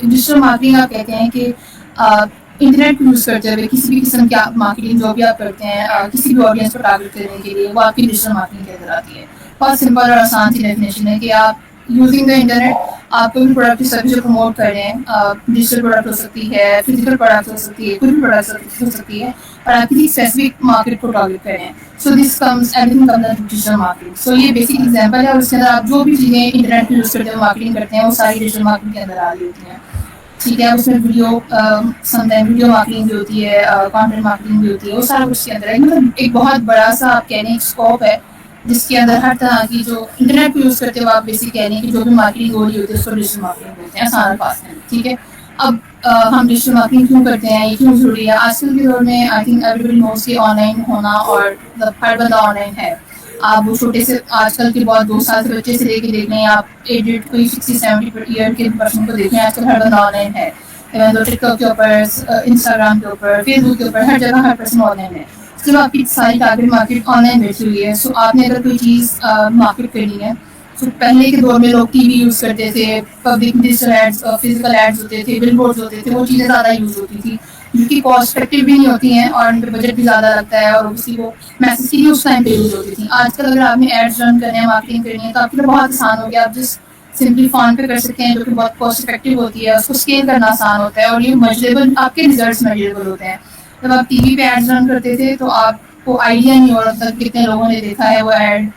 Digital marketing آپ کہتے ہیں کہ انٹرنیٹ کو یوز کرتے ہوئے کسی بھی قسم کی آپ مارکیٹنگ جو بھی آپ کرتے ہیں کسی بھی آڈینس کو ٹارگیٹ کرنے کے لیے، وہ آپ کی ڈیجیٹل مارکیٹنگ کے اندر آتی ہے. بہت سمپل اور آسان سی ڈیفینیشن ہے کہ آپ یوزنگ دا انٹرنیٹ آپ کوئی بھی پروڈکٹ کی سروس جو پروموٹ کر رہے ہیں، ڈیجیٹل پروڈکٹ ہو سکتی ہے، فزیکل پروڈکٹ ہو سکتی ہے، کوئی بھی پروڈکٹ ہو سکتی ہے، اور آپ کسی اسپیسیفک مارکیٹ کو ٹارگیٹ کر رہے ہیں. So this comes everything comes digital marketing. So یہ بیسک ایگزامپل ہے، اور اس کے اندر آپ جو بھی چیزیں انٹرنیٹ کو یوز کرتے ہوئے مارکیٹنگ کرتے ہیں وہ ساری ڈیجیٹل مارکیٹنگ کے اندر آ رہی ہوتی ہیں. ٹھیک ہے، اس میں video some time video marketing بھی ہوتی ہے، کانٹینٹ مارکیٹنگ بھی ہوتی ہے، وہ سارا کچھ کے اندر ہے. مطلب ایک بہت بڑا سا آپ کہہ رہے ہیں اسکوپ ہے جس کے اندر ہر طرح کی جو انٹرنیٹ کو یوز کرتے ہوئے آپ بیسک کہہ رہے ہیں کہ جو بھی مارکیٹنگ ہو رہی ہوتی ہے اس کو ڈیجیٹل مارکیٹنگ بولتے ہیں، آسان الفاظ میں. ٹھیک ہے، اب ہم ڈیجیٹل مارکیٹنگ کیوں کرتے ہیں، یہ کیوں ضروری ہے؟ آج کل کے دور میں آئی تھنک ایوری بڈی نوز کہ آن لائن ہونا، اور ہر بندہ آن لائن ہے. آپ وہ چھوٹے سے آج کل کے بہت 2 سال سے بچے سے لے کے دیکھ لیں، آپ 60-70 ایئر کے پرسن کو دیکھ لیں، آج کل ہر بندہ آن لائن ہے. ٹک ٹاک کے اوپر، انسٹاگرام کے اوپر، فیس بک کے اوپر، ہر جگہ ہر پرسن آن لائن ہے. چلو آپ کی ساری ٹارگیٹ مارکیٹ آن لائن بیٹھی ہوئی ہے. سو آپ نے اگر کوئی چیز مارکیٹ کرنی ہے، تو پہلے کے دور میں لوگ ٹی وی یوز کرتے تھے، public digital aids, physical aids ہوتے تھے، بل بورڈز ہوتے تھے، وہ چیزیں زیادہ یوز ہوتی تھی جو کہ کاسٹ افیکٹو بھی نہیں ہوتی ہیں، اور ان پہ بجٹ بھی زیادہ لگتا ہے، اور اسی کو میسج کے لیے اس ٹائم پہ یوز ہوتی تھی. آج کل اگر آپ نے ایڈس رن کرنے ہیں، مارکیٹنگ کرنی ہے، تو آپ کے لیے بہت آسان ہو گیا. آپ جس سمپلی فون پہ کر سکتے ہیں، جو کہ بہت کاسٹ افیکٹو ہوتی ہے، اس کو اسکیل کرنا آسان ہوتا ہے، اور یہ میجریبل آپ کے ریزلٹس میجریبل ہوتے ہیں. جب آپ ٹی وی پہ ایڈز رن کرتے تھے تو آپ کو آئیڈیا نہیں ہو رہا تھا کتنے لوگوں نے دیکھا ہے وہ ایڈ،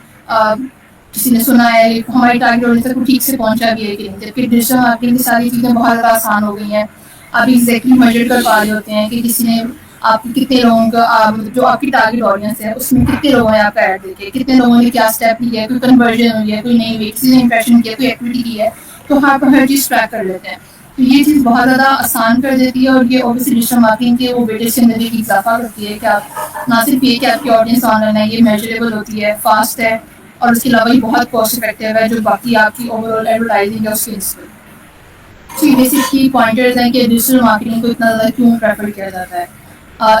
کسی نے سنا ہے، ہماری ٹارگیٹ آڈینس تک ٹھیک سے پہنچا بھی ہے کہ نہیں. جبکہ ڈیجیٹل مارکیٹنگ کی ساری چیزیں بہت زیادہ آسان ہو گئی ہیں. آپ ایگزیکٹلی میجر کر پا رہے ہوتے ہیں کہ کسی نے آپ کی کتنے لوگوں کا، جو آپ کی ٹارگیٹ آڈینس ہے اس میں کتنے لوگوں نے آپ کا ایڈ دیکھے، کتنے لوگوں نے کیا اسٹیپ لیا ہے، کوئی کنورژن ہوئی ہے، کوئی نہیں ہوئی، کسی نے امپریشن کیا، کوئی ایکٹیویٹی کی ہے. تو آپ ہر چیز ٹریک کر لیتے ہیں. تو یہ چیز بہت زیادہ آسان کر دیتی ہے، اور یہ اوبیسلی ڈیجیٹل مارکیٹنگ کے وہ ویٹیج کے اندر بھی اضافہ کرتی ہے کہ آپ نہ صرف یہ کہ آپ کی آڈینس آن لائن ہے، یہ میجریبل ہوتی ہے، فاسٹ ہے، اور اس کے علاوہ یہ بہت کاسٹ افیکٹو ہے جو باقی آپ کی اوور آل ایڈورٹائزنگ ہے اس کے نسبت. جی بیسک کی پوائنٹرز ہیں کہ ڈیجیٹل مارکیٹنگ کو اتنا زیادہ کیوں پریفر کیا جاتا ہے.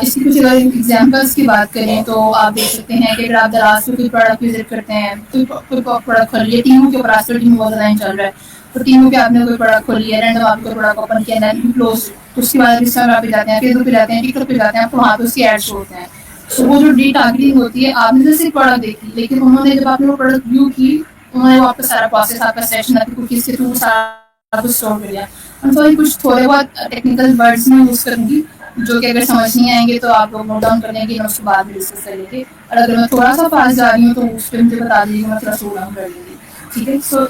اس کی کچھ اگر ایگزامپلس کی بات کریں تو آپ دیکھ سکتے ہیں کہ اگر آپ دراز پہ کوئی پروڈکٹ وزٹ کرتے ہیں، کوئی پروڈکٹ کھول لیے، ٹیموں کے اوپر آج کل ٹیم بہت زیادہ چل رہا ہے، تو ٹیموں پہ آپ نے کوئی پروڈکٹ کھول لیا، رینڈم آپ کوئی پروڈکٹ اوپن کیا، کلوز، تو اس کے بعد انسٹاگرام پہ جاتے ہیں، فیس بک پہ جاتے ہیں، ٹک ٹاک پہ جاتے ہیں، تو وہاں پہ اس کے ایڈس ہوتے ہیں. تو وہ جو ڈی ٹارگیٹنگ ہوتی ہے، آپ نے جیسے پروڈکٹ دیکھی، لیکن انہوں نے جب آپ نے وہ پروڈکٹ ویو کی، انہوں نے آپ کا سارا پروسیس، آپ کا سیشن، آپ کی کوکیز کے تھرو سارا کچھ اسٹور کر لیا. سوری کچھ تھوڑے بہت ٹیکنیکل ورڈز میں یوز کروں گی جو کہ اگر سمجھ نہیں آئیں گے تو آپ لوگ نوٹ ڈاؤن کر لیں گے، اور اس کے بعد بھی ڈسکس کریں گے. اور اگر میں تھوڑا سا فاسٹ جا رہی ہوں تو اس پہ مجھے بتا دیجیے، میں تھوڑا سلو ڈاؤن کر لوں گی. ٹھیک ہے، سو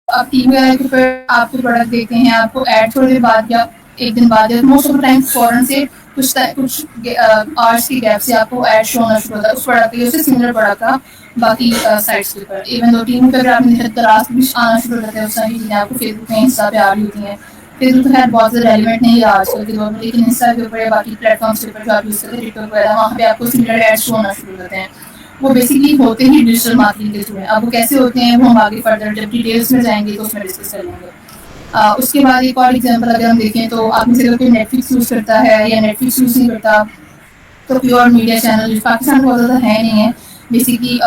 آپ ٹی وی وغیرہ کے اوپر آپ کو پروڈکٹ دیتے ہیں، آپ کو ایڈ تھوڑی دیر بعد یا ایک دن بعد یا موسٹ آف دا ٹائم فوراً سے کچھ آورس کی گیپ سے آپ کو ایڈ شو ہونا شروع ہوتا ہے اس پروڈکٹ کا، اس سے سملر پروڈکٹ کا باقی سائٹس کے اوپر. ایون دو ٹیم پہ اگر آپ نے دراز بھی آنا شروع کرتے ہیں، اس ساری چیزیں آپ کو فیس بک میں انسٹا پہ آ رہی ہوتی ہیں. فیس بک تو خیر بہت زیادہ ریلیونٹ نہیں ہے آج کل کے دور میں، لیکن انسٹا کے اوپر یا باقی پلیٹ فارمس کے اوپر جو آپ یوز کرتے ہیں، ٹک ٹاک وغیرہ، وہاں پہ آپ کو سملر ایڈ شو ہونا شروع ہوتے ہیں. وہ بیسکلی ہوتے ہی ڈیجیٹل مارکیٹنگ کے تھرو ہیں. اب وہ کیسے ہوتے ہیں وہ ہم آگے فردر جب ڈیٹیلس میں جائیں گے تو اس میں ڈسکس کر لیں گے. اس کے بعد ایک اور ایگزامپل اگر ہم دیکھیں تو آپ میں سے اگر کوئی نیٹ فلکس یوز کرتا ہے یا نیٹ فلکس یوز نہیں کرتا، تو پیور میڈیا چینل پاکستان میں بہت زیادہ ہے نہیں ہے بیسکلی.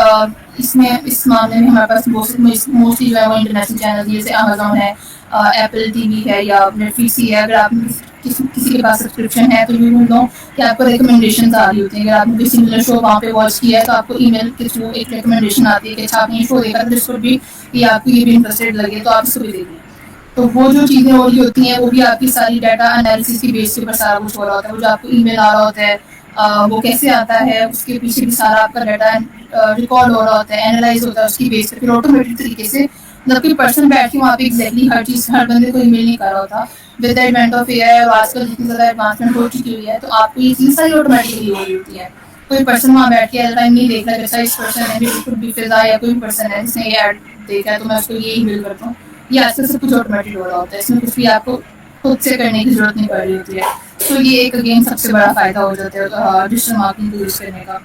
اس معاملے میں ہمارے پاس موسٹلی جو ہے وہ انٹرنیشنل چینل جیسے امیزون ہے، ایپل ٹی وی ہے، یا نیٹ فلکس ہی ہے. اگر آپ کسی کے پاس سبسکرپشن ہے تو یو ول نو کہ آپ کو ریکمنڈیشنز آ رہی ہوتی ہیں. اگر آپ نے کوئی سملر شو وہاں پہ واچ کیا ہے تو آپ کو ای میل کے تھرو ایک ریکمنڈیشن آتی ہے کہ اچھا آپ نے یہ شو دیکھا، جس کو بھی یہ آپ کو یہ بھی انٹرسٹیڈ لگے تو آپ اس کو بھی دیکھ لیں. تو وہ جو چیزیں ہو رہی ہوتی ہیں وہ بھی آپ کی ساری ڈیٹا انالیسس کی بیس کے اوپر سارا کچھ ہو رہا ہوتا ہے. وہ جو آپ کو ای میل آ رہا ہوتا ہے وہ کیسے آتا ہے، اس کے پیچھے بھی سارا آپ کا ڈیٹا ریکارڈ ہو رہا ہوتا ہے، اینالائز ہوتا ہے اس کی بیس پہ. پھر آٹومیٹک طریقے سے جب کوئی پرسن بیٹھ کے وہاں پہ ایگزیکٹلی ہر چیز ہر بندے کو ای میل نہیں کر رہا ہوتا. ود دا ایڈوینٹ آف اے آئی اور آج کل جتنی زیادہ ایڈوانسمنٹ ہو چکی ہوئی ہے، تو آپ کو یہ چیز ساری آٹومیٹکلی ہو رہی ہوتی ہے. کوئی پرسن وہاں بیٹھ کے ایٹ ٹائم نہیں دیکھ رہا کہ اچھا اس پرسن ہے، بالکل بھی فضا یا کوئی پرسن ہے جس نے یہ ایڈ دیکھا ہے تو میں اس کو یہ ای میل کرتا ہوں. یہ آج کل سب کچھ آٹومیٹک ہو رہا ہوتا ہے، اس میں کچھ بھی آپ کو خود سے کرنے کی ضرورت نہیں پڑ رہی ہوتی ہے. تو یہ ایک اگین سب سے بڑا فائدہ ہو جاتا ہے ڈیجیٹل مارکیٹنگ کو یوز کرنے کا.